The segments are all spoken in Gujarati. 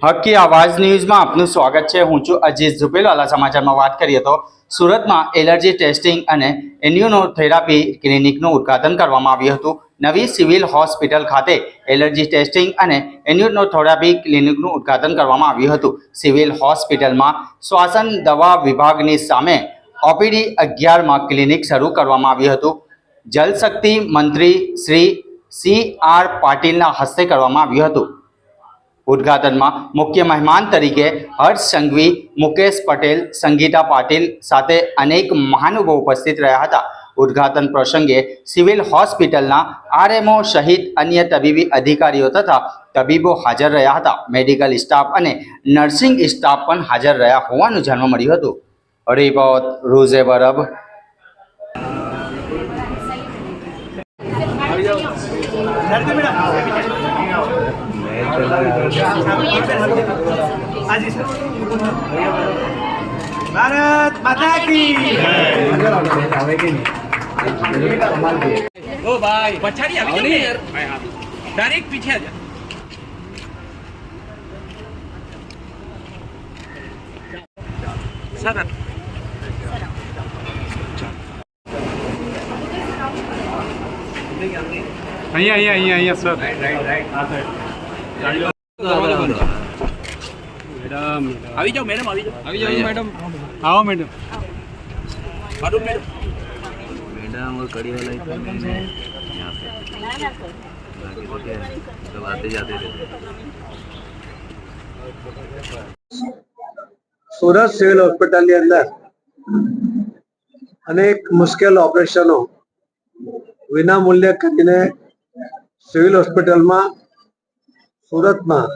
હકી આવાજ ન્યૂઝમાં આપનું સ્વાગત છે। હું છું અજીત ઝુપેલવાલા। સમાચારમાં વાત કરીએ તો સુરતમાં એલર્જી ટેસ્ટિંગ અને ઇમ્યુનોથેરાપી ક્લિનિકનું ઉદ્ઘાટન કરવામાં આવ્યું હતું। નવી સિવિલ હોસ્પિટલ ખાતે એલર્જી ટેસ્ટિંગ અને ઇમ્યુનોથેરાપી ક્લિનિકનું ઉદ્ઘાટન કરવામાં આવ્યું હતું। સિવિલ હોસ્પિટલમાં શ્વાસન દવા વિભાગની સામે ઓપીડી 11માં ક્લિનિક શરૂ કરવામાં આવ્યું હતું। જલશક્તિ મંત્રી શ્રી CR પાટીલના હસ્તે કરવામાં આવ્યું હતું। ઉદ્ઘાટનમાં મુખ્ય મહેમાન તરીકે હર્ષ સંઘવી, મુકેશ પટેલ, સંગીતા પાટીલ સાથે અનેક મહાનુભાવો ઉપસ્થિત રહ્યા હતા। ઉદ્ઘાટન પ્રસંગે સિવિલ હોસ્પિટલના RMO સહિત અન્ય તબીબી અધિકારીઓ તથા તબીબો હાજર રહ્યા હતા। મેડિકલ સ્ટાફ અને નર્સિંગ સ્ટાફ પણ હાજર રહ્યા હોવાનું જાણવા મળ્યું હતું। રિપોર્ટ રોઝે બરબ। भारत माता की ओ भाई पछाड़ी આવી જાવ ને ડાયરેક્ટ પીછે જા સર અહીંયા સર રાઈટ આ સાઈડ मैडम આવી જાઓ મેડમ આવી જાઓ मैडम आओ मैडम मालूम मैडम मैडम और कड़ी वाला ही यहाँ पे बाकी तो क्या सब आते जाते रहते। सूरत सिविल हॉस्पिटल ની અંદર અનેક મુશ્કેલ ઓપરેશનો વિના મૂલ્યે કરીને સિવિલ હોસ્પિટલમાં સુરતમાં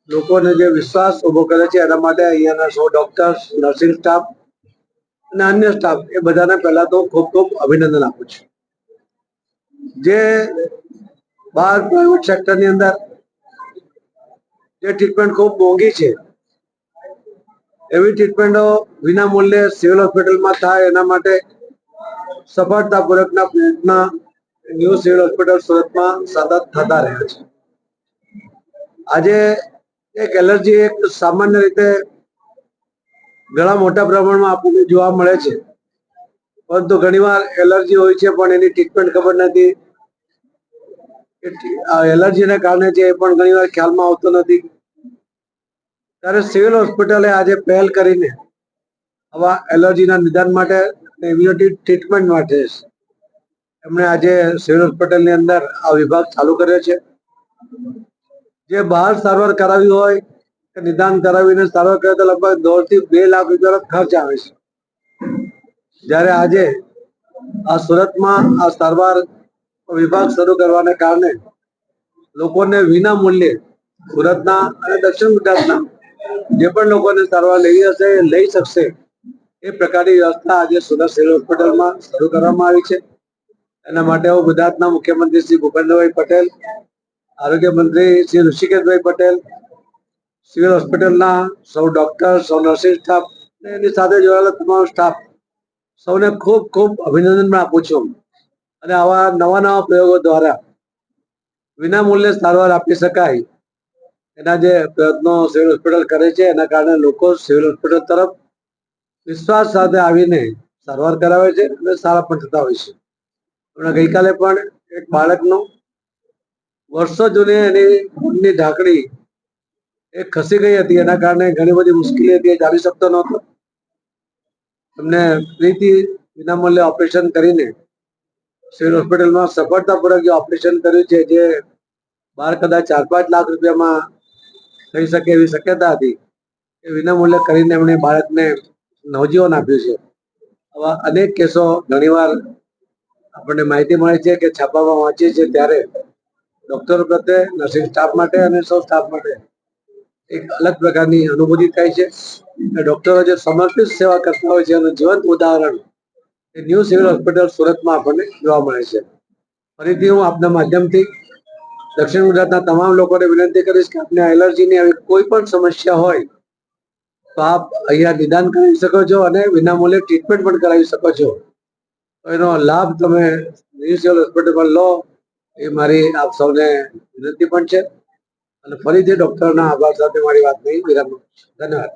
લોકોને જે વિશ્વાસ ઉભો કરે છે એના માટે અહીંયાના 100 ડોક્ટર્સ, નર્સિંગ સ્ટાફ અને અન્ય સ્ટાફ એ બધાને પહેલા તો ખૂબ ખૂબ અભિનંદન આપું છું। જે બહાર પ્રાઇવેટ સેક્ટરની અંદર જે ટ્રીટમેન્ટ ખૂબ મોંઘી છે એવી ટ્રીટમેન્ટો વિના મૂલ્યે સિવિલ હોસ્પિટલમાં થાય એના માટે સફળતાપૂર્વકના પ્રયત્ન ન્યૂ સિવિલ હોસ્પિટલ સુરતમાં સતત થતા રહ્યા છે। આજે એક એલર્જી એક સામાન્ય રીતે ઘણા મોટા પ્રમાણમાં આપણને જોવા મળે છે, પરંતુ ઘણીવાર એલર્જી હોય છે પણ એની ટ્રીટમેન્ટ ખબર નથી। એલર્જીને કારણે છે એ પણ ઘણીવાર ખ્યાલમાં આવતો નથી। ત્યારે સિવિલ હોસ્પિટલે આજે પહેલ કરીને આવા એલર્જીના નિદાન માટે ઇમ્યુનિટી ટ્રીટમેન્ટ માટે એમણે આજે સિવિલ હોસ્પિટલની અંદર આ વિભાગ ચાલુ કર્યો છે। જે બહાર સારવાર કરાવી હોય કે નિદાન કરાવીને સારવાર કરે તો લગભગ 1.5 થી 2 લાખ રૂપિયાનો ખર્ચ આવે છે, જ્યારે આજે આ સુરતમાં આ સારવાર વિભાગ શરૂ કરવાને કારણે લોકોને વિના મૂલ્યે સુરતના અને દક્ષિણ ગુજરાતના જે પણ લોકોને સારવાર લેવી હશે એ લઈ શકશે એ પ્રકારની વ્યવસ્થા આજે સુરત સિવિલ હોસ્પિટલમાં શરૂ કરવામાં આવી છે। એના માટે હું ગુજરાતના મુખ્યમંત્રી શ્રી ભૂપેન્દ્રભાઈ પટેલ, આરોગ્ય મંત્રી શ્રી ઋષિકેશભાઈ પટેલ, સિવિલ હોસ્પિટલના 100 ડોક્ટર, 100 નર્સિંગ સ્ટાફ એની સાથે જોડાયેલા તમામ સ્ટાફ સૌને ખૂબ ખૂબ અભિનંદન આપું છું। અને આવા નવા નવા પ્રયોગો દ્વારા વિના મૂલ્યે સારવાર આપી શકાય એના જે પ્રયત્નો સિવિલ હોસ્પિટલ કરે છે એના કારણે લોકો સિવિલ હોસ્પિટલ તરફ વિશ્વાસ સાથે આવીને સારવાર કરાવે છે અને સારા પણ થતા હોય છે। હમણાં ગઈકાલે પણ એક બાળકનું વર્ષો જૂની એની ખૂનની ઢાંકણી એ ખસી ગઈ હતી, એના કારણે ઘણી બધી મુશ્કેલી હતી, ચાલી શકતો નહોતો। એમને ફ્રીથી વિનામૂલ્યે ઓપરેશન કરીને સિવિલ હોસ્પિટલમાં સફળતાપૂર્વક ઓપરેશન કર્યું છે, જે બહાર કદાચ 4-5 લાખ રૂપિયામાં થઈ શકે એવી શક્યતા હતી, એ વિનામૂલ્યે કરીને એમણે બાળકને નવજીવન આપ્યું છે। આવા અનેક કેસો ઘણીવાર આપણને માહિતી મળે છે કે છાપામાં વાંચીએ છીએ ત્યારે ડોક્ટરો પ્રત્યે, નર્સિંગ સ્ટાફ માટે અને સૌ સ્ટાફ માટે એક અલગ પ્રકારની અનુભૂતિ થાય છે। ડોક્ટરો જે સમર્પિત સેવા કરતા હોય છે એનું જીવંત ઉદાહરણ એ ન્યૂ સિવિલ હોસ્પિટલ સુરતમાં આપણને જોવા મળે છે। ફરીથી હું આપના માધ્યમથી દક્ષિણ ગુજરાતના તમામ લોકોને વિનંતી કરીશ કે આપને એલર્જીની આવી કોઈ પણ સમસ્યા હોય તો આપ અહીંયા નિદાન કરાવી શકો છો અને વિનામૂલ્યે ટ્રીટમેન્ટ પણ કરાવી શકો છો। તો એનો લાભ તમે ન્યૂ સિવિલ હોસ્પિટલમાં લો એ મારી આપ સૌને વિનંતી પણ છે। અને ફરીથી ડોક્ટરના આભાર સાથે મારી વાતને વિરામ આપું છું. ધન્યવાદ.